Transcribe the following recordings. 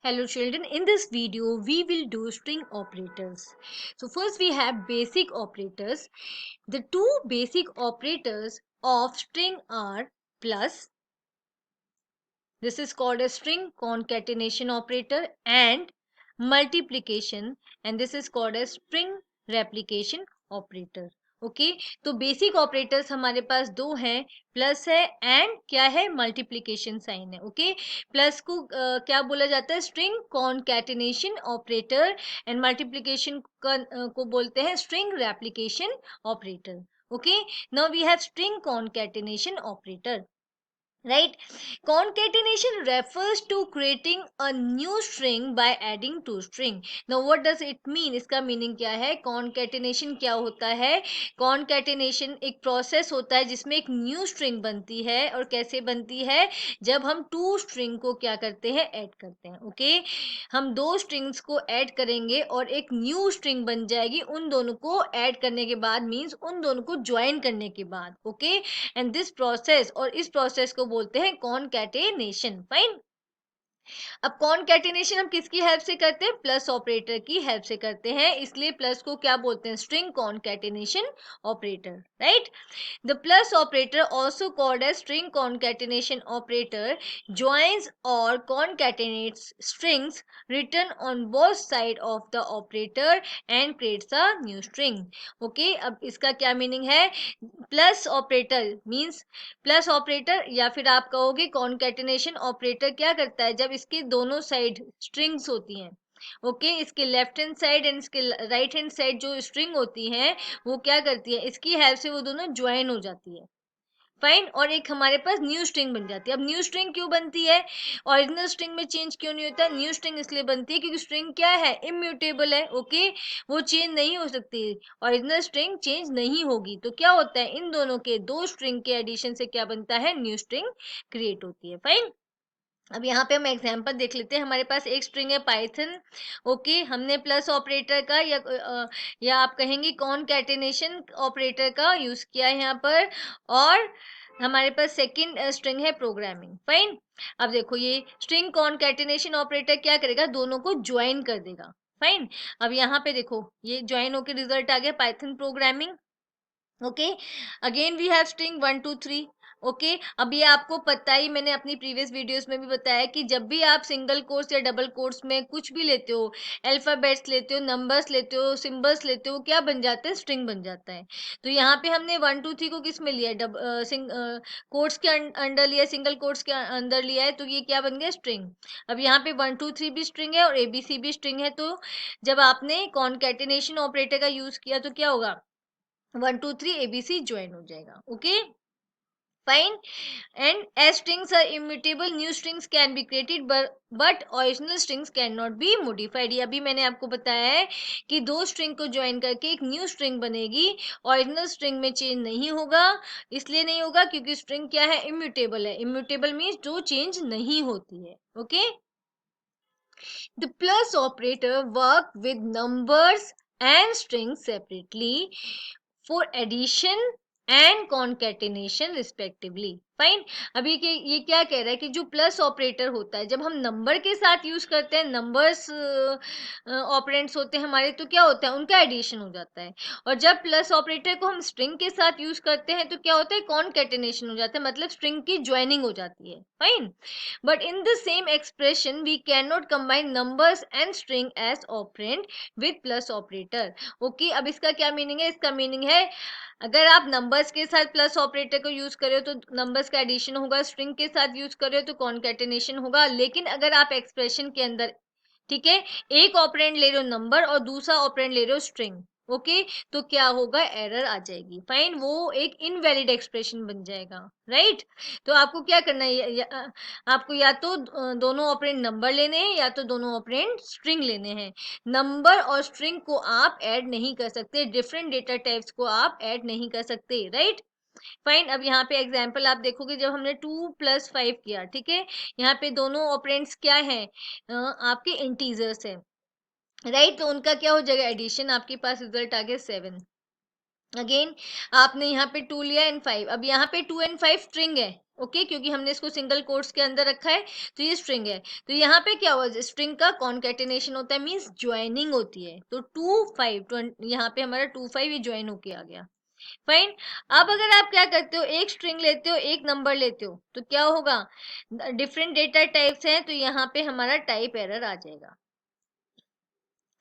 Hello children, in this video we will do string operators. So first we have basic operators. The two basic operators of string are plus, this is called a string concatenation operator, and multiplication, and this is called a string replication operator. Okay तो basic operators हमारे पास दो हैं, plus है and क्या है, multiplication sign है. Okay plus को क्या बोला जाता है, string concatenation operator, and multiplication को बोलते हैं string replication operator. Okay now we have string concatenation operator. Right, concatenation refers to creating a new string by adding to string. Now what does it mean, इसका meaning क्या है, concatenation क्या होता है. concatenation एक प्रोसेस होता है जिसमें एक न्यू स्ट्रिंग बनती है. और कैसे बनती है, जब हम टू स्ट्रिंग को क्या करते हैं, ऐड करते हैं. ओके हम दो स्ट्रिंग्स को ऐड करेंगे और एक न्यू स्ट्रिंग बन जाएगी उन दोनों को ऐड करने के बाद, मीन्स उन दोनों को ज्वाइन करने के बाद. ओके एंड दिस प्रोसेस, और इस प्रोसेस को बोलते हैं कॉन्कैटेनेशन. फाइन, अब कॉन्कैटेनेशन हम किसकी हेल्प से करते हैं, प्लस ऑपरेटर की हेल्प से करते हैं, इसलिए प्लस को क्या बोलते हैं, string concatenation operator. Right, the plus operator, also called as string concatenation operator, joins or concatenates strings written on both sides of the operator and creates a new string. Okay, अब इसका क्या meaning है, plus operator means, plus operator या फिर आप कहोगे concatenation operator क्या करता है, जब इसके दोनों साइड स्ट्रिंग्स होती हैं. ओके इसके लेफ्ट हैंड साइड एंड इसके राइट हैंड साइड जो स्ट्रिंग होती है वो क्या करती है, इसकी हेल्प से वो दोनों ज्वाइन हो जाती है. फाइन, और एक हमारे पास न्यू स्ट्रिंग बन जाती है. अब न्यू स्ट्रिंग क्यों बनती है, ओरिजिनल स्ट्रिंग में चेंज क्यों नहीं होता, न्यू स्ट्रिंग इसलिए बनती है क्योंकि स्ट्रिंग क्या है, इम्यूटेबल है. ओके वो चेंज नहीं हो सकती, ओरिजिनल स्ट्रिंग चेंज नहीं होगी. तो क्या होता है, इन दोनों के दो स्ट्रिंग के एडिशन से क्या बनता है, न्यू स्ट्रिंग क्रिएट होती है. फाइन, अब यहाँ पे हम एग्जांपल देख लेते हैं. हमारे पास एक स्ट्रिंग है पाइथन. ओके हमने प्लस ऑपरेटर का या आप कहेंगे कॉन्कैटिनेशन ऑपरेटर का यूज किया है यहाँ पर, और हमारे पास सेकंड स्ट्रिंग है प्रोग्रामिंग. फाइन, अब देखो ये स्ट्रिंग कॉन्कैटिनेशन ऑपरेटर क्या करेगा, दोनों को ज्वाइन कर देगा. फाइन, अब यहाँ पे देखो ये ज्वाइन होकर रिजल्ट आ गया Python programming. Okay again we have string 1 2 3. Okay अब ये आपको पता ही, मैंने अपनी प्रीवियस वीडियोस में भी बताया कि जब भी आप सिंगल कोट्स या डबल कोट्स में कुछ भी लेते हो, अल्फाबेट्स लेते हो, नंबर्स लेते हो, सिंबल्स लेते हो, क्या बन जाता है, स्ट्रिंग बन जाता है. तो यहाँ पे हमने 1 2 3 को किस में लिया है, कोट्स के अंडर लिया, सिंगल कोट्स के अंदर लिया है, तो ये क्या बन गया, स्ट्रिंग. अब यहाँ पे 1 2 3 भी स्ट्रिंग है और ABC भी स्ट्रिंग है. तो जब आपने कॉन्कैटिनेशन ऑपरेटर का यूज किया तो क्या होगा, 1 2 3 ABC ज्वाइन हो जाएगा. Okay fine, and as strings are immutable, new strings can be created but original strings cannot be modified. ये अभी मैंने आपको बताया है कि दो स्ट्रिंग को ज्वाइन करके एक न्यू स्ट्रिंग बनेगी, ओरिजिनल स्ट्रिंग में चेंज नहीं होगा. इसलिए नहीं होगा क्योंकि स्ट्रिंग क्या है, इम्यूटेबल है. इम्यूटेबल मीन्स जो चेंज नहीं होती है. Okay the plus operator work with numbers and strings separately for addition and concatenation respectively. Fine, अभी ये क्या कह रहा है कि जो प्लस ऑपरेटर होता है जब हम नंबर के साथ यूज करते हैं, नंबर्स ऑपरेंड्स होते हैं हमारे, तो क्या होता है, उनका एडिशन हो जाता है. और जब प्लस ऑपरेटर को हम स्ट्रिंग के साथ यूज करते हैं तो क्या होता है, कॉन्कैटिनेशन हो जाता है, मतलब स्ट्रिंग की ज्वाइनिंग हो जाती है. Fine, but in the same expression we cannot combine numbers and string as operand with plus operator. okay अब इसका क्या मीनिंग है, इसका मीनिंग है अगर आप नंबर्स के साथ प्लस ऑपरेटर को यूज कर रहे हो तो नंबर्स का एडिशन होगा, स्ट्रिंग के साथ यूज कर रहे हो तो कॉन्कैटिनेशन होगा. लेकिन अगर आप एक्सप्रेशन के अंदर, ठीक है, एक ऑपरेंड ले रहे हो नंबर और दूसरा ऑपरेंड ले रहे हो स्ट्रिंग, ओके तो क्या होगा, एरर आ जाएगी. फाइन, वो एक इनवैलिड एक्सप्रेशन बन जाएगा. राइट, तो आपको क्या करना है, आपको या तो दोनों ऑपरेंड नंबर लेने हैं या तो दोनों ऑपरेंड स्ट्रिंग लेने हैं. नंबर और स्ट्रिंग को आप ऐड नहीं कर सकते, डिफरेंट डेटा टाइप्स को आप ऐड नहीं कर सकते. राइट, फाइन, अब यहाँ पे एग्जाम्पल आप देखोगे जब हमने 2 + 5 किया, ठीक है, यहाँ पे दोनों ऑपरेंड्स क्या है, आपके इंटीजर्स है. राइट, तो उनका क्या हो जाएगा, एडिशन, आपके पास रिजल्ट आ गया 7. अगेन आपने यहाँ पे 2 लिया एंड 5, अब यहाँ पे 2 एंड 5 स्ट्रिंग है, ओके क्योंकि हमने इसको सिंगल कोट्स के अंदर रखा है, तो ये स्ट्रिंग है। तो यहाँ पे क्या हुआ, स्ट्रिंग का कॉन्केटेनेशन होता है, मीन्स ज्वाइनिंग होती है। तो 2 5 यहाँ पे हमारा 2 5 ये ज्वाइन होके आ गया। फाइन। अब अगर आप क्या करते हो, एक स्ट्रिंग लेते हो एक नंबर लेते हो, तो क्या होगा, डिफरेंट डेटा टाइप्स हैं, तो यहाँ पे हमारा टाइप एरर आ जाएगा।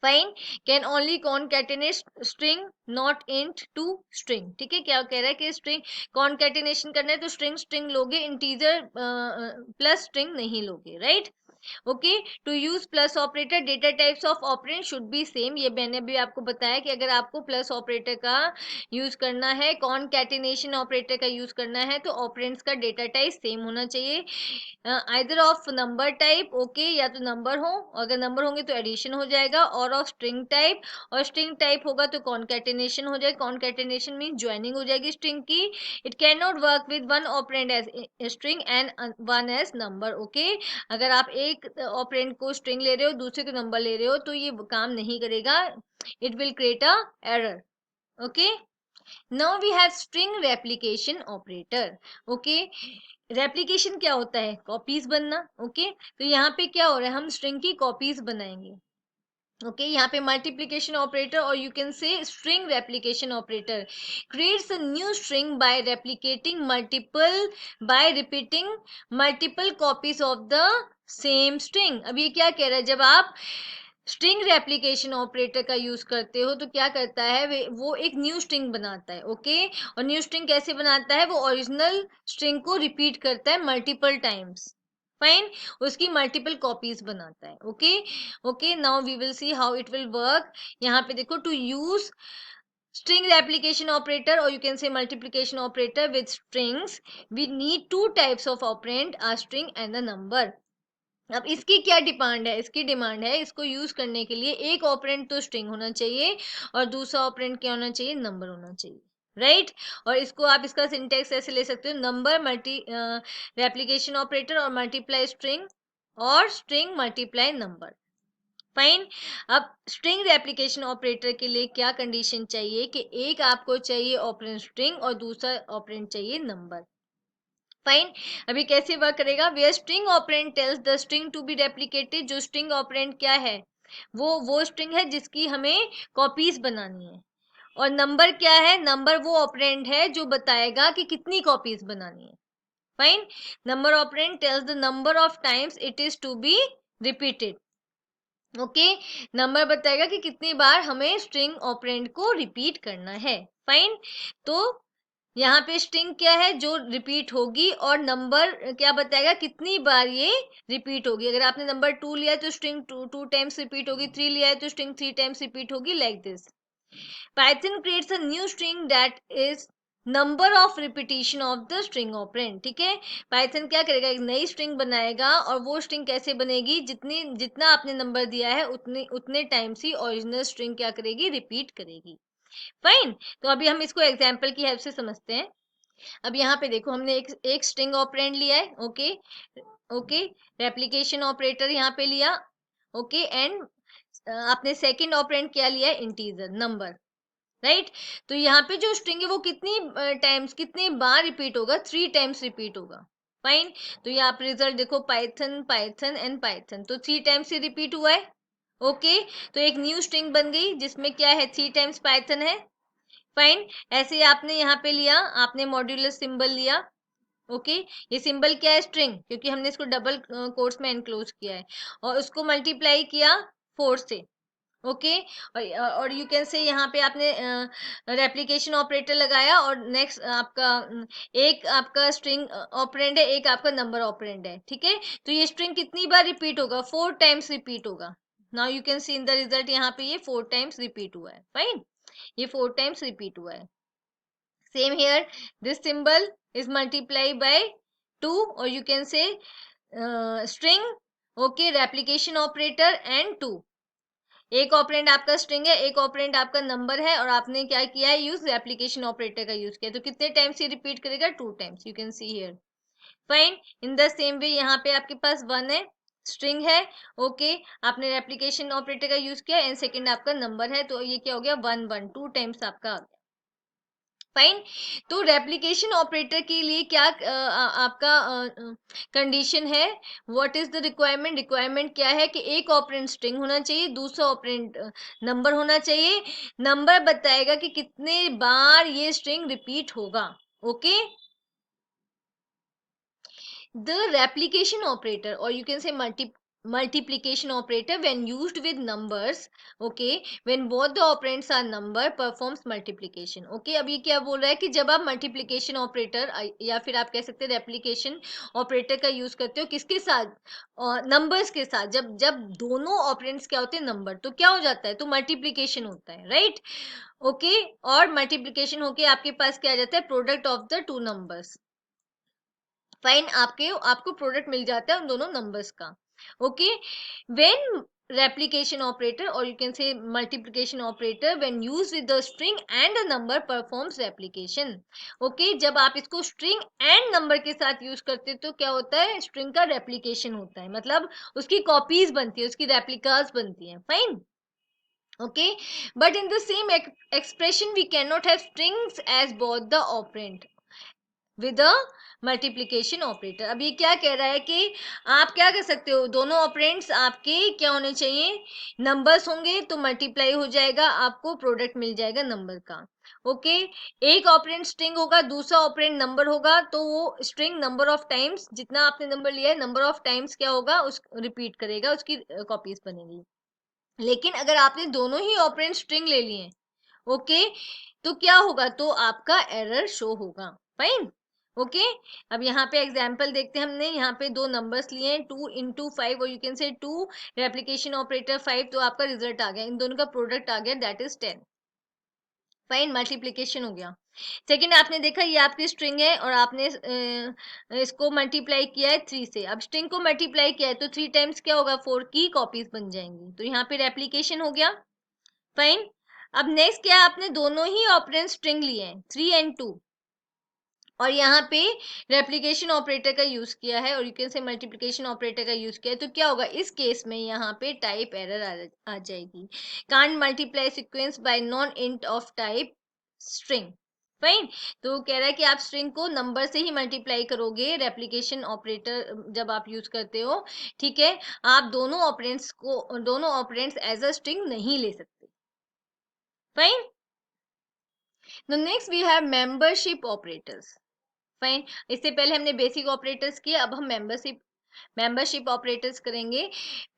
Fine. Can only concatenate string not int to string. ठीक है, क्या कह रहा है कि स्ट्रिंग कॉन्केटेनेशन करना है तो स्ट्रिंग स्ट्रिंग लोगे, इंटीजर प्लस स्ट्रिंग नहीं लोगे, right. Okay, to use plus operator data types of operand should be same. ये मैंने भी आपको बताया कि अगर आपको प्लस ऑपरेटर का यूज करना है, कॉन्कैटिनेशन ऑपरेटर का यूज करना है, तो ऑपरेंड्स का डेटा टाइप सेम होना चाहिए, either of number type, okay, या तो नंबर हो, अगर नंबर होंगे तो एडिशन हो जाएगा, और ऑफ स्ट्रिंग टाइप, और स्ट्रिंग टाइप होगा तो कॉन्कैटिनेशन हो जाएगा। कॉन्कैटिनेशन मीन ज्वाइनिंग हो जाएगी स्ट्रिंग की। It can not work with one operand as string and one as number, okay. अगर आप एक ऑपरेंड को स्ट्रिंग ले रहे हो, दूसरे को नंबर ले रहे हो, तो ये काम नहीं करेगा, it will create a error, okay. Now we have string replication operator, okay. Replication क्या होता है, कॉपीज बनना, ओके। तो यहाँ पे क्या हो रहा है, हम स्ट्रिंग की कॉपीज बनाएंगे, ओके। यहाँ पे मल्टीप्लिकेशन ऑपरेटर, और you can say string replication operator creates a new string by replicating multiple by repeating multiple copies of the same string। अब ये क्या कह रहा है, जब आप स्ट्रिंग रेप्लिकेशन ऑपरेटर का यूज करते हो तो क्या करता है, वो एक न्यू स्ट्रिंग बनाता है, ओके। और न्यू स्ट्रिंग कैसे बनाता है, वो ओरिजिनल स्ट्रिंग को रिपीट करता है मल्टीपल टाइम्स, फाइन, उसकी मल्टीपल कॉपीज बनाता है, okay. Okay, now we will see how it will work. यहाँ पे देखो, to use string replication operator or you can say multiplication operator with strings, we need two types of operand, a string and a number। अब इसकी क्या demand है, इसकी demand है इसको यूज करने के लिए एक ऑपरेंड तो स्ट्रिंग होना चाहिए और दूसरा ऑपरेंड क्या होना चाहिए, नंबर होना चाहिए, राइट। और इसको आप इसका सिंटेक्स ऐसे ले सकते हो, नंबर मल्टी रेप्लिकेशन ऑपरेटर और मल्टीप्लाई स्ट्रिंग, और स्ट्रिंग मल्टीप्लाई नंबर, फाइन। अब स्ट्रिंग रेप्लिकेशन ऑपरेटर के लिए क्या कंडीशन चाहिए, कि एक आपको चाहिए ऑपरेंड स्ट्रिंग और दूसरा ऑपरेंड चाहिए नंबर, फाइन। अभी कैसे वर्क करेगा, where string operand tells the string to be replicated. जो स्ट्रिंग ऑपरेंड क्या है, वो स्ट्रिंग है जिसकी हमें कॉपीज बनानी है, और नंबर क्या है, नंबर वो ऑपरेंड है जो बताएगा कि कितनी कॉपीज बनानी है, fine. Number operand tells the number of times it is to be repeated, okay. Number बताएगा कि कितनी बार हमें स्ट्रिंग ऑपरेंड को रिपीट करना है, फाइन। तो यहाँ पे स्ट्रिंग क्या है, जो रिपीट होगी, और नंबर क्या बताएगा कितनी बार ये रिपीट होगी। अगर आपने नंबर 2 लिया है तो स्ट्रिंग 2 टाइम्स रिपीट होगी, 3 लिया है तो स्ट्रिंग 3 टाइम्स रिपीट होगी, like this. Python creates a new string that is number of repetition of the string operand। ठीक है, Python क्या करेगा, एक नई स्ट्रिंग बनाएगा, और वो स्ट्रिंग कैसे बनेगी, जितना आपने नंबर दिया है उतने टाइम्स ही ओरिजिनल स्ट्रिंग क्या करेगी, रिपीट करेगी, फाइन। तो अभी हम इसको एग्जाम्पल की हेल्प से समझते हैं। अब यहाँ पे देखो, हमने एक स्ट्रिंग ऑपरेंड लिया है, ओके, ओके। रेप्लिकेशन ऑपरेटर यहाँ पे लिया, ओके, एंड आपने सेकंड ऑपरेंड क्या लिया है, इंटीजर नंबर, राइट। तो यहाँ पे जो स्ट्रिंग है वो कितनी टाइम्स, कितनी बार रिपीट होगा, 3 टाइम्स रिपीट होगा, फाइन। तो यहाँ पे रिजल्ट देखो, पाइथन पाइथन एंड पाइथन, तो 3 टाइम्स ही रिपीट हुआ है, ओके। तो एक न्यू स्ट्रिंग बन गई जिसमें क्या है, 3 टाइम्स पाइथन है, फाइन। ऐसे ही आपने यहाँ पे लिया, आपने मॉड्यूलर सिंबल लिया, ओके। ये सिंबल क्या है, स्ट्रिंग, क्योंकि हमने इसको डबल कोट्स में एनक्लोज किया है, और उसको मल्टीप्लाई किया 4 से, ओके। और यू कैन से यहाँ पे आपने रेप्लिकेशन ऑपरेटर लगाया, और नेक्स्ट आपका एक आपका स्ट्रिंग ऑपरेंड है, एक आपका नंबर ऑपरेंड है, ठीक है। तो ये स्ट्रिंग कितनी बार रिपीट होगा, 4 टाइम्स रिपीट होगा। Now you can see in the result, यहाँ पे ये 4 टाइम्स रिपीट हुआ है, फाइन, ये 4 टाइम्स रिपीट हुआ है। Same here, this symbol is multiply by 2, और you can say string, okay, replication operator and 2, एक ऑपरेंड आपका स्ट्रिंग है, एक ऑपरेंड आपका नंबर है, और आपने क्या किया है, यूज एप्लीकेशन ऑपरेटर का यूज किया, तो कितने टाइम्स ये रिपीट करेगा, 2 times, you can see here, fine. In the same way यहाँ पे आपके पास 1 है, स्ट्रिंग है, ओके, आपने रेप्लिकेशन ऑपरेटर का यूज किया, एंड सेकंड आपका नंबर है, तो ये क्या हो गया, 1 1, 2 टाइम्स आपका आ गया, फाइन। तो रेप्लिकेशन ऑपरेटर के लिए क्या आपका कंडीशन है, what is the requirement? Requirement क्या है कि एक ऑपरेंड स्ट्रिंग होना चाहिए, दूसरा ऑपरेंड नंबर होना चाहिए। नंबर बताएगा कि कितने बार ये स्ट्रिंग रिपीट होगा। Okay, the replication operator, or you can say multiplication operator, when used with numbers, okay, when both the operands are number, performs multiplication. Okay, अब ये क्या बोल रहा है कि जब आप मल्टीप्लिकेशन ऑपरेटर या फिर आप कह सकते हैं रेप्लिकेशन ऑपरेटर का यूज करते हो किसके साथ, नंबर्स के साथ, जब जब दोनों ऑपरेंड्स क्या होते हैं नंबर, तो क्या हो जाता है, तो मल्टीप्लिकेशन होता है, राइट। ओके, और मल्टीप्लिकेशन होके आपके पास क्या आ जाता है, product of the two numbers. Fine, आपको प्रोडक्ट मिल जाता है उन दोनों नंबर्स का। Okay, when replication operator, or you can say multiplication operator, when used with the string and a number, performs replication. okay, जब आप इसको string and number के साथ यूज करते तो क्या होता है, string का replication होता है, मतलब उसकी कॉपीज बनती है, उसकी रेप्लिकास बनती है। Fine, okay, but in the same expression we cannot have strings as both the operand with a multiplication operator. अब ये क्या कह रहा है कि आप क्या कर सकते हो, दोनों ऑपरेंड्स आपके क्या होने चाहिए, नंबर्स होंगे, तो मल्टीप्लाई हो जाएगा, आपको प्रोडक्ट मिल जाएगा नंबर का। ओके, एक ऑपरेंड स्ट्रिंग होगा, दूसरा ऑपरेंड नंबर होगा, तो वो स्ट्रिंग नंबर ऑफ टाइम्स, जितना आपने नंबर लिया है नंबर ऑफ टाइम्स क्या होगा, उस रिपीट करेगा, उसकी कॉपीज बनेगी। लेकिन अगर आपने दोनों ही ऑपरेंड स्ट्रिंग ले लिए, ओके, तो क्या होगा, तो आपका एरर शो होगा। फाइन, ओके, अब यहाँ पे एग्जाम्पल देखते हैं। हमने यहाँ पे दो नंबर्स लिए हैं, 2 into 5, और you can say 2 replication operator 5, तो आपका रिजल्ट आ गया, इन दोनों का प्रोडक्ट आ गया, दैट इज 10। फाइन, मल्टीप्लीकेशन हो गया। सेकेंड, आपने देखा ये आपकी स्ट्रिंग है और आपने इसको मल्टीप्लाई किया है 3 से। अब स्ट्रिंग को मल्टीप्लाई किया है तो 3 टाइम्स क्या होगा, 4 की कॉपीज बन जाएंगी, तो यहाँ पे रेप्लिकेशन हो गया। फाइन, अब नेक्स्ट क्या है, आपने दोनों ही ऑपरेंड स्ट्रिंग लिए हैं 3 and 2, और यहाँ पे रेप्लिकेशन ऑपरेटर का यूज किया है, और you can say multiplication operator का यूज किया है, तो क्या होगा, इस केस में यहाँ पे टाइप एरर आ जाएगी। Can't multiply sequence bye non int of type string. Fine, तो कह रहा है कि आप स्ट्रिंग को नंबर से ही मल्टीप्लाई करोगे रेप्लिकेशन ऑपरेटर जब आप यूज करते हो, ठीक है। आप दोनों ऑपरेंड्स एज अ स्ट्रिंग नहीं ले सकते। Fine, the next we have membership operators. Fine, इससे पहले हमने बेसिक ऑपरेटर्स किए, अब हम मेंबरशिप ऑपरेटर्स करेंगे।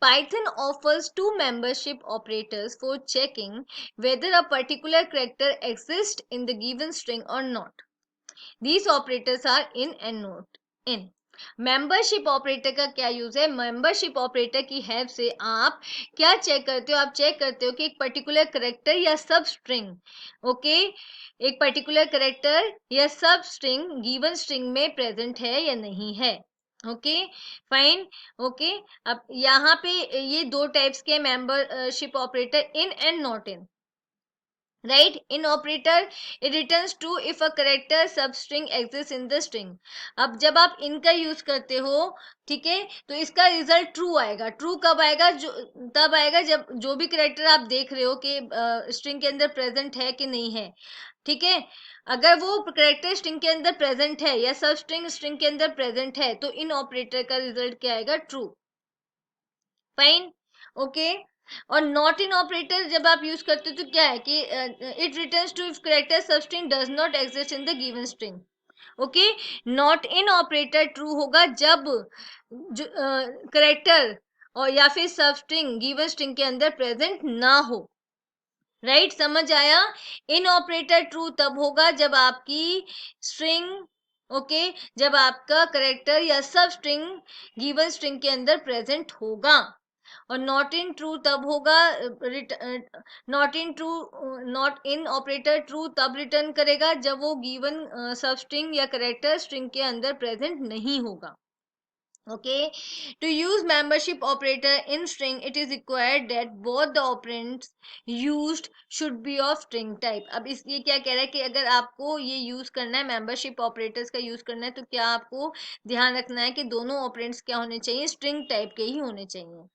Python offers two membership operators for checking whether a particular character exists in the given string or not. These operators are in and not in. Membership operator का क्या use है, membership operator की help से आप क्या check करते हो, आप चेक करते हो कि एक पर्टिकुलर करेक्टर या सब स्ट्रिंग, ओके, एक पर्टिकुलर करेक्टर या सब स्ट्रिंग गिवन स्ट्रिंग में प्रेजेंट है या नहीं है। ओके, फाइन, ओके, अब यहाँ पे ये दो टाइप्स के membership operator, in and not in. right, in operator it returns true if a character substring exists in the string. अब जब आप इनका यूज करते हो, ठीक है, तो इसका रिजल्ट ट्रू आएगा। ट्रू कब आएगा, जो तब आएगा जब जो भी करेक्टर आप देख रहे हो कि स्ट्रिंग के अंदर प्रेजेंट है कि नहीं है, ठीक है। अगर वो करेक्टर स्ट्रिंग के अंदर प्रेजेंट है या सब स्ट्रिंग स्ट्रिंग के अंदर प्रेजेंट है, तो इन ऑपरेटर का रिजल्ट क्या आएगा, ट्रू। फाइन, ओके, और नॉट इन ऑपरेटर जब आप यूज करते हो तो क्या है कि it returns true if character substring does not exist in the given string. Okay, not in operator true होगा जब करेक्टर और या फिर सबस्ट्रिंग गिवन स्ट्रिंग के अंदर प्रेजेंट ना हो। राइट, समझ आया। इन ऑपरेटर ट्रू तब होगा जब आपकी स्ट्रिंग, ओके, जब आपका करेक्टर या सब स्ट्रिंग गिवन स्ट्रिंग के अंदर प्रेजेंट होगा। और नॉट इन ट्रू तब होगा, नॉट इन ऑपरेटर ट्रू तब रिटर्न करेगा जब वो गिवन सब स्ट्रिंग या करेक्टर स्ट्रिंग के अंदर प्रेजेंट नहीं होगा। okay, to use membership operator in string it is required that both the operands used should be of string type. अब इसलिए क्या कह रहा है कि अगर आपको ये यूज करना है, मेंबरशिप ऑपरेटर्स का यूज करना है, तो क्या आपको ध्यान रखना है कि दोनों ऑपरेंड्स क्या होने चाहिए, स्ट्रिंग टाइप के ही होने चाहिए।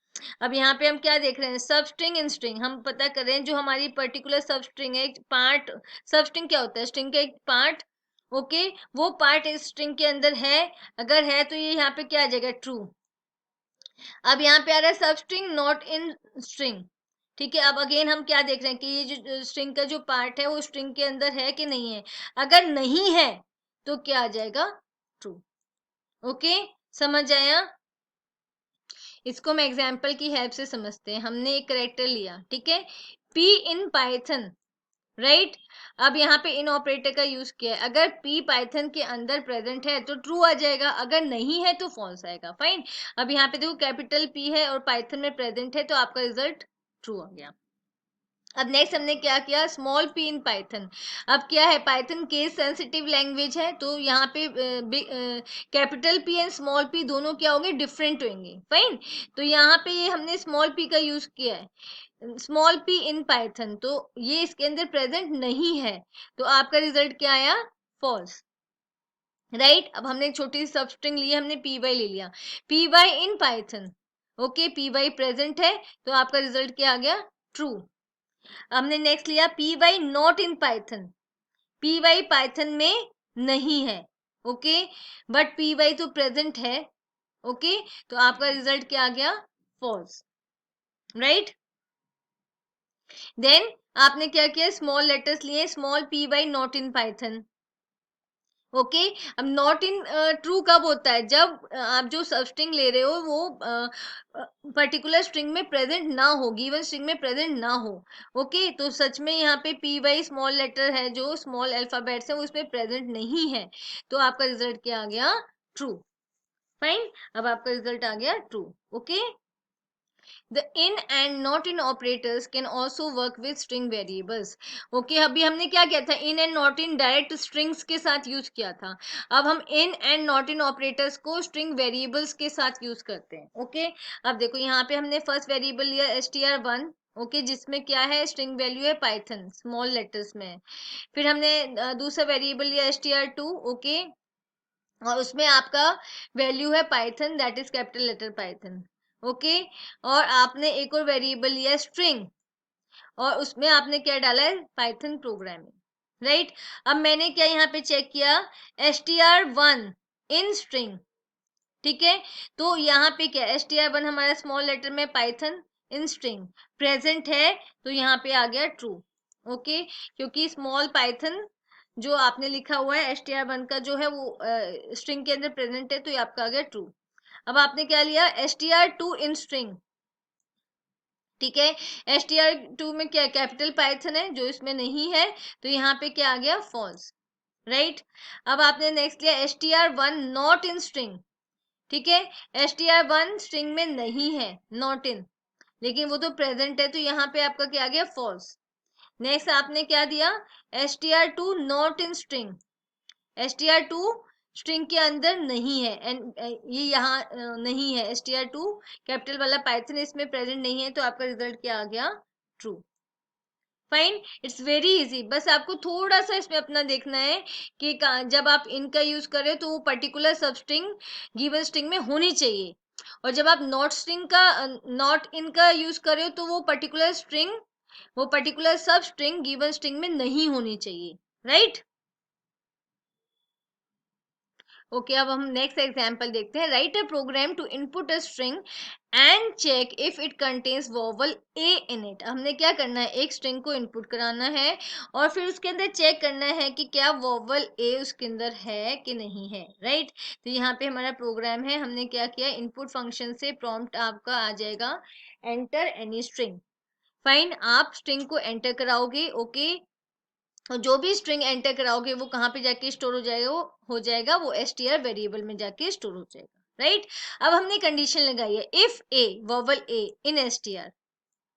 अब यहाँ पे हम क्या देख रहे हैं, सब स्ट्रिंग इन स्ट्रिंग हम पता कर रहे हैं, जो हमारी पर्टिकुलर सब स्ट्रिंग है, पार्ट, सब स्ट्रिंग क्या होता है, स्ट्रिंग का एक पार्ट, ओके, वो पार्ट इस स्ट्रिंग के अंदर है, अगर है तो ये यहाँ पे क्या आ जाएगा, ट्रू। अब यहाँ पे आ रहा है सब स्ट्रिंग नॉट इन स्ट्रिंग, ठीक है। अब अगेन हम क्या देख रहे हैं कि ये जो स्ट्रिंग का जो पार्ट है वो स्ट्रिंग के अंदर है कि नहीं है, अगर नहीं है तो क्या आ जाएगा, ट्रू। ओके, समझ आया। इसको हम एग्जाम्पल की हेल्प से समझते हैं। हमने एक करेक्टर लिया, ठीक है, p इन पाइथन, राइट। अब यहाँ पे इन ऑपरेटर का यूज किया है, अगर p पाइथन के अंदर प्रेजेंट है तो ट्रू आ जाएगा, अगर नहीं है तो फॉल्स आएगा, फाइन। अब यहाँ पे देखो कैपिटल p है और पाइथन में प्रेजेंट है, तो आपका रिजल्ट ट्रू आ गया। अब नेक्स्ट हमने क्या किया, स्मॉल p इन पाइथन। अब क्या है, पाइथन केस सेंसिटिव लैंग्वेज है, तो यहाँ पे capital p and small p दोनों क्या होंगे, डिफरेंट होंगे, फाइन। तो यहाँ पे ये हमने स्मॉल p का यूज किया है, स्मॉल p इन पाइथन, तो ये इसके अंदर प्रेजेंट नहीं है, तो आपका रिजल्ट क्या आया, फॉल्स, राइट। अब हमने एक छोटी सी सबस्ट्रिंग ली, हमने py ले लिया, py इन पाइथन, ओके, py प्रेजेंट है, तो आपका रिजल्ट क्या आ गया, ट्रू। हमने नेक्स्ट लिया P Y not in Python, P Y Python में नहीं है, ओके, बट पी वाई तो प्रेजेंट है, ओके, तो आपका रिजल्ट क्या आ गया, फॉल्स, राइट। देन आपने क्या किया, स्मॉल लेटर्स लिए, small P Y not in Python, okay. अब नॉट इन ट्रू कब होता है, जब आप जो सब स्ट्रिंग ले रहे हो वो पर्टिकुलर स्ट्रिंग में प्रेजेंट ना हो, गिवन स्ट्रिंग में प्रेजेंट ना हो, ओके। तो सच में यहाँ पे पी वाई स्मॉल लेटर है, जो स्मॉल अल्फाबेट्स है वो इसमें प्रेजेंट नहीं है, तो आपका रिजल्ट क्या आ गया, ट्रू, फाइन। अब आपका रिजल्ट आ गया true, okay. The in and not in operators can also work with string variables. Okay, अभी हमने क्या किया था, in and not in direct strings के साथ यूज किया था, अब हम in and not in operators को string variables के साथ यूज करते हैं, ओके। अब देखो यहाँ पे हमने फर्स्ट वेरिएबल लिया str1, ओके, जिसमें क्या है, स्ट्रिंग वैल्यू है पाइथन, स्मॉल लेटर्स में। फिर हमने दूसरा वेरिएबल लिया str2, ओके, और उसमें आपका वैल्यू है Python, that is capital letter Python, okay. और आपने एक और वेरिएबल लिया स्ट्रिंग, और उसमें आपने क्या डाला है, पाइथन प्रोग्रामिंग, राइट। अब मैंने क्या यहाँ पे चेक किया, str1 इन स्ट्रिंग, ठीक है, तो यहाँ पे क्या, str1 हमारा स्मॉल लेटर में पाइथन इन स्ट्रिंग प्रेजेंट है, तो यहाँ पे आ गया ट्रू, ओके, क्योंकि स्मॉल पाइथन जो आपने लिखा हुआ है str1 का जो है वो स्ट्रिंग के अंदर प्रेजेंट है, तो ये आपका आ गया ट्रू। अब आपने क्या लिया, str2 इन स्ट्रिंग, ठीक है, str2 में क्या, कैपिटल पाइथन है जो इसमें नहीं है, तो यहाँ पे क्या आ गया, फॉल्स, राइट। अब आपने नेक्स्ट लिया str1 नॉट इन स्ट्रिंग, ठीक है, str1 स्ट्रिंग में नहीं है, नॉट इन, लेकिन वो तो प्रेजेंट है, तो यहाँ पे आपका क्या आ गया, फॉल्स। नेक्स्ट आपने क्या दिया, str2 not in string, str2 string के अंदर नहीं है, एंड ये यहाँ नहीं है, str2 कैपिटल वाला पाइथन इसमें प्रेजेंट नहीं है, तो आपका रिजल्ट क्या आ गया, true, fine. It's very easy, बस आपको थोड़ा सा इसमें अपना देखना है कि जब आप इनका यूज करें तो वो पर्टिकुलर सब स्ट्रिंग गिवन स्ट्रिंग में होनी चाहिए, और जब आप नॉट स्ट्रिंग का, नॉट इनका यूज करें तो वो पर्टिकुलर स्ट्रिंग, वो पर्टिकुलर सब स्ट्रिंग गिवन स्ट्रिंग में नहीं होनी चाहिए, राइट। ओके, अब हम नेक्स्ट एग्जांपल देखते हैं, write a program to input a string and check if it contains vowel A in it. हमने क्या करना है, एक स्ट्रिंग को इनपुट कराना है और फिर उसके अंदर चेक करना है कि क्या वोवल ए उसके अंदर है कि नहीं है, राइट। तो यहाँ पे हमारा प्रोग्राम है, हमने क्या किया, इनपुट फंक्शन से प्रॉम्प्ट आपका आ जाएगा एंटर एनी स्ट्रिंग, फाइन। आप स्ट्रिंग को एंटर कराओगे, ओके, और जो भी स्ट्रिंग एंटर कराओगे वो कहाँ पे जाके स्टोर हो जाएगा, वो str वेरिएबल में जाके स्टोर हो जाएगा, राइट। अब हमने कंडीशन लगाई है, if A vowel A in str,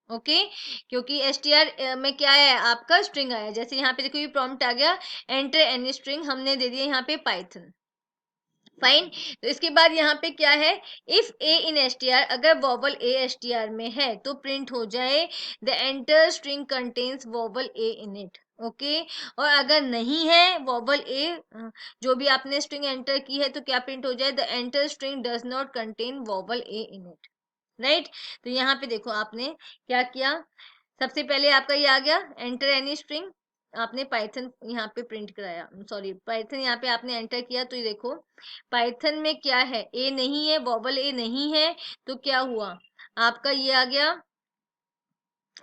okay, क्योंकि str में क्या है, आपका स्ट्रिंग आया, जैसे यहाँ पे देखो ये प्रॉम्प्ट आ गया एंटर एनी स्ट्रिंग, हमने दे दिया यहाँ पे पाइथन, फाइन। तो इसके बाद यहाँ पे क्या है, इफ ए इन str, अगर वोवल ए str में है तो प्रिंट हो जाए the enter string contains vowel A in it, okay. और अगर नहीं है वोवल ए, जो भी आपने स्ट्रिंग एंटर की है, तो क्या प्रिंट हो जाए, the enter string does not contain vowel A in it, right. तो यहाँ पे देखो आपने क्या किया, सबसे पहले आपका ये आ गया एंटर एनी स्ट्रिंग, आपने पाइथन यहाँ पे प्रिंट कराया, सॉरी पाइथन यहाँ पे आपने एंटर किया, तो ये देखो पाइथन में क्या है, ए नहीं है, वॉवल ए नहीं है, तो क्या हुआ आपका ये आ गया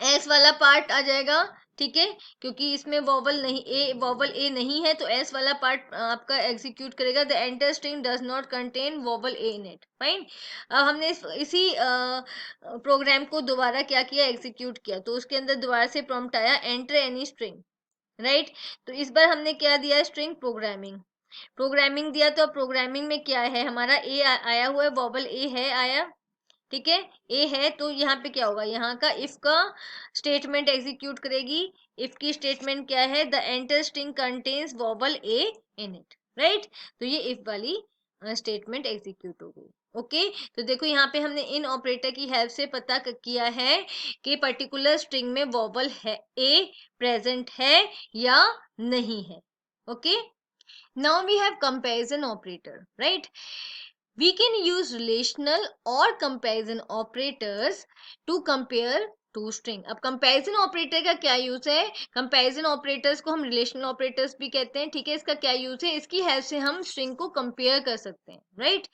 एस वाला पार्ट आ जाएगा, ठीक है, क्योंकि इसमें वॉवल नहीं, ए वॉवल ए नहीं है, तो एस वाला पार्ट आपका एग्जीक्यूट करेगा, the enter string does not contain vowel A in it, fine. अब हमने इसी प्रोग्राम को दोबारा क्या किया, एग्जीक्यूट किया, तो उसके अंदर दोबारा से प्रॉम्प्ट आया एंटर एनी स्ट्रिंग, राइट। तो इस बार हमने क्या दिया, स्ट्रिंग प्रोग्रामिंग, प्रोग्रामिंग दिया, तो प्रोग्रामिंग में क्या है हमारा, ए आया हुआ है, वॉवल ए है आया, ठीक है, ए है, तो यहाँ पे क्या होगा, यहाँ का इफ का स्टेटमेंट एग्जीक्यूट करेगी, इफ की स्टेटमेंट क्या है, the enter string contains vowel A in it, right. तो ये इफ वाली स्टेटमेंट एग्जीक्यूट हो गई, ओके। तो देखो यहाँ पे हमने इन ऑपरेटर की हेल्प से पता किया है कि पर्टिकुलर स्ट्रिंग में वॉवल है ए प्रेजेंट है या नहीं है, okay. Now we have comparison operator, right? We can use relational or comparison operators to compare two string. अब comparison operator का क्या यूज है, comparison operators को हम relational operators भी कहते हैं, ठीक है। इसका क्या यूज है, इसकी हेल्प से हम string को compare कर सकते हैं, right?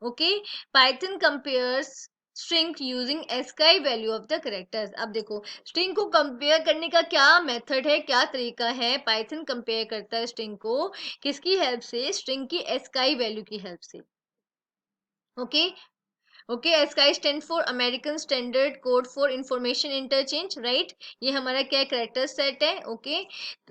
Okay, Python compares string using ASCII value of the characters. अब देखो स्ट्रिंग को कंपेयर करने का क्या मेथड है, क्या तरीका है, पाइथन कंपेयर करता है स्ट्रिंग को किसकी हेल्प से, स्ट्रिंग की एस्काई वैल्यू की हेल्प से, okay. Okay, ASCII stand for American standard code for information interchange, right. ये हमारा क्या करेक्टर सेट है, ओके।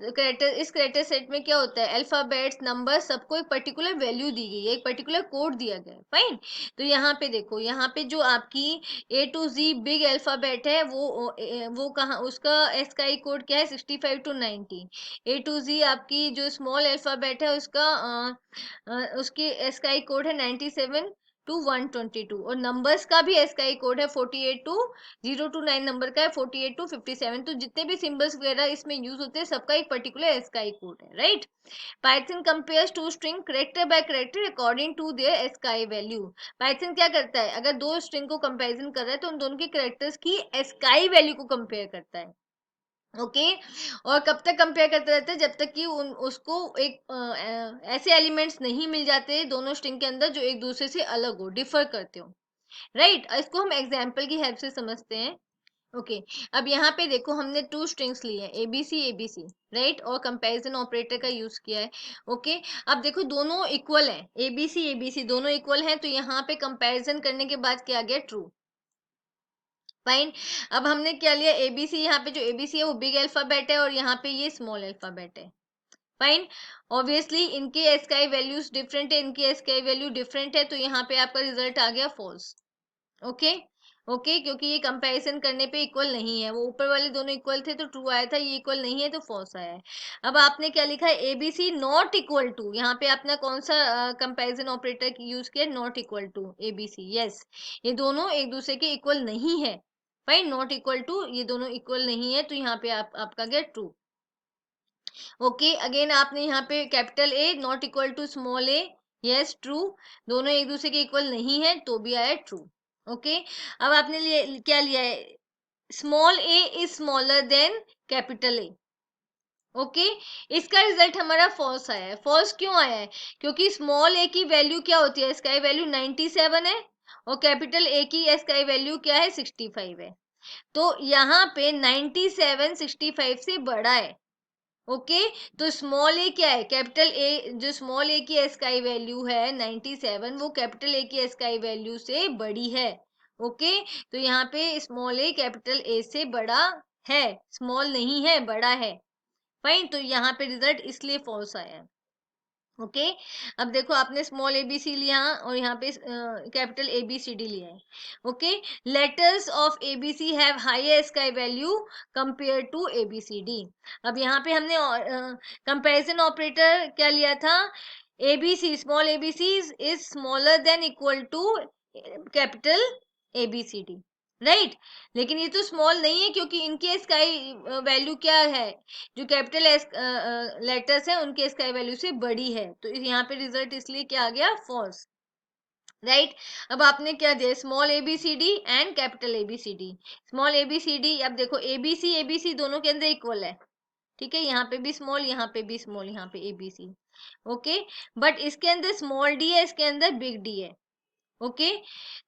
करेक्टर, इस करेक्टर सेट में क्या होता है, अल्फाबेट्स नंबर सबको एक पर्टिकुलर वैल्यू दी गई है, एक पर्टिकुलर कोड दिया गया है, फाइन। तो यहाँ पे देखो, यहाँ पे जो आपकी ए टू जी बिग अल्फाबेट है वो कहाँ, उसका एसकाई कोड क्या है, 65 to 90। ए टू जी आपकी जो स्मॉल अल्फाबेट है उसका उसकी एसकाई कोड है 97 to 122, और नंबर्स का भी एसकाई कोड है 48 टू 0 to 9 नंबर का है 48 to 57। तो जितने भी सिंबल्स वगैरह इसमें यूज होते हैं सबका एक पर्टिकुलर एसकाई कोड है, right. Python compares two string character by character according to their ASCII value. Python क्या करता है, अगर दो स्ट्रिंग को कंपैरिजन कर रहा है तो उन दोनों के करेक्टर्स की एसकाई वैल्यू को कंपेयर करता है, ओके। और कब तक कंपेयर करते रहते हैं, जब तक कि उसको एक ऐसे एलिमेंट्स नहीं मिल जाते दोनों स्ट्रिंग के अंदर जो एक दूसरे से अलग हो, डिफर करते हो, राइट। इसको हम एग्जाम्पल की हेल्प से समझते हैं, ओके। अब यहाँ पे देखो हमने टू स्ट्रिंग्स ली है एबीसी एबीसी, राइट, और कंपैरिजन ऑपरेटर का यूज किया है, ओके। अब देखो दोनों इक्वल हैं, एबीसी एबीसी दोनों इक्वल हैं, तो यहाँ पे कंपैरिजन करने के बाद क्या आ गया, ट्रू, फाइन। अब हमने क्या लिया, एबीसी, यहाँ पे जो एबीसी है वो बिग अल्फाबेट है और यहाँ पे ये स्मॉल अल्फाबेट है, फाइन। ऑब्वियसली इनके एसकाई वैल्यूज डिफरेंट है, इनकी एसकाई वैल्यू डिफरेंट है, तो यहाँ पे आपका रिजल्ट आ गया फॉल्स, ओके। ओके, क्योंकि ये कंपैरिजन करने पे इक्वल नहीं है, वो ऊपर वाले दोनों इक्वल थे तो ट्रू आया था, ये इक्वल नहीं है तो फॉल्स आया है। अब आपने क्या लिखा है, एबीसी नॉट इक्वल टू, यहाँ पे आपने कौन सा कंपैरिजन ऑपरेटर यूज किया, not equal to ABC, yes, ये दोनों एक दूसरे के इक्वल नहीं है, फाइन, नॉट इक्वल टू, ये दोनों इक्वल नहीं है, तो यहाँ पे आपका गया ट्रू, ओके। अगेन आपने यहाँ पे capital A not equal to small A, yes true, दोनों एक दूसरे के इक्वल नहीं है तो भी आया ट्रू, ओके। अब आपने क्या लिया है, small A is smaller then capital A, okay. इसका रिजल्ट हमारा फॉल्स आया है, फॉल्स क्यों आया है, क्योंकि स्मॉल ए की वैल्यू क्या होती है, स्काई वैल्यू 97 है, और कैपिटल ए की स्काई वैल्यू क्या है, 65 है, तो यहाँ पे 97 65 से बड़ा है, ओके। तो स्मॉल ए क्या है, कैपिटल ए, जो स्मॉल ए की एसकाई वैल्यू है 97, वो कैपिटल ए की एसकाई वैल्यू से बड़ी है, ओके। तो यहाँ पे स्मॉल ए कैपिटल ए से बड़ा है, स्मॉल नहीं है, बड़ा है, फाइन। तो यहाँ पे रिजल्ट इसलिए फॉल्स आया है, ओके। अब देखो आपने स्मॉल एबीसी लिया और यहाँ पे कैपिटल एबीसीडी लिया है, okay. Letters of ABC have higher ASCII value compare to ABCD. अब यहाँ पे हमने कंपैरिजन ऑपरेटर क्या लिया था, ABC, small ABC is smaller than equal to capital ABCD, right. लेकिन ये तो स्मॉल नहीं है क्योंकि इनके स्काई वैल्यू क्या है, जो कैपिटल लेटर्स है उनके स्काई वैल्यू से बड़ी है, तो यहाँ पे रिजल्ट इसलिए क्या आ गया, फॉल्स, राइट। अब आपने क्या दिया, small A B C D and capital A B C D. Small A B C D, अब देखो ए बी सी दोनों के अंदर इक्वल है, ठीक है, यहाँ पे भी स्मॉल, यहाँ पे भी स्मॉल, यहाँ पे A B C, okay. But इसके अंदर स्मॉल डी है, इसके अंदर बिग डी है, ओके।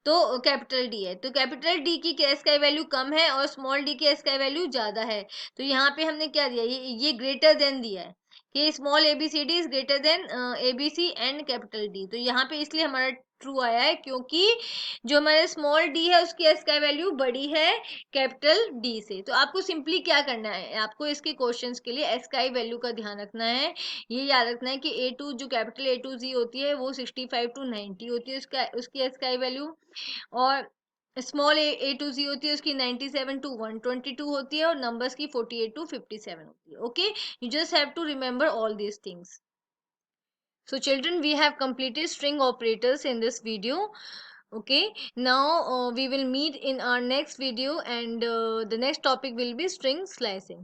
तो कैपिटल डी है, तो कैपिटल डी की एस का वैल्यू कम है और स्मॉल डी की एस का वैल्यू ज्यादा है। तो यहाँ पे हमने क्या दिया, ये ग्रेटर देन दिया है कि small ABCD is greater than ABC and capital D. तो यहाँ पे इसलिए हमारा ट्रू आया है, क्योंकि जो हमारा स्मॉल डी है उसकी एस का वैल्यू बड़ी है कैपिटल डी से। तो आपको सिंपली क्या करना है, आपको इसके क्वेश्चंस के लिए एस का वैल्यू का ध्यान रखना है। ये याद रखना है कि ए टू, जो कैपिटल ए टू जी होती है वो 65 टू 90 होती है उसका, उसकी स्काई वैल्यू। और स्मॉल ए टू जी होती है उसकी 97 टू 122 होती है, और नंबर्स की 48 टू 57 होती है, okay. You just have to remember all these things. So children, we have completed string operators in this video. Okay, now we will meet in our next video, and the next topic will be string slicing.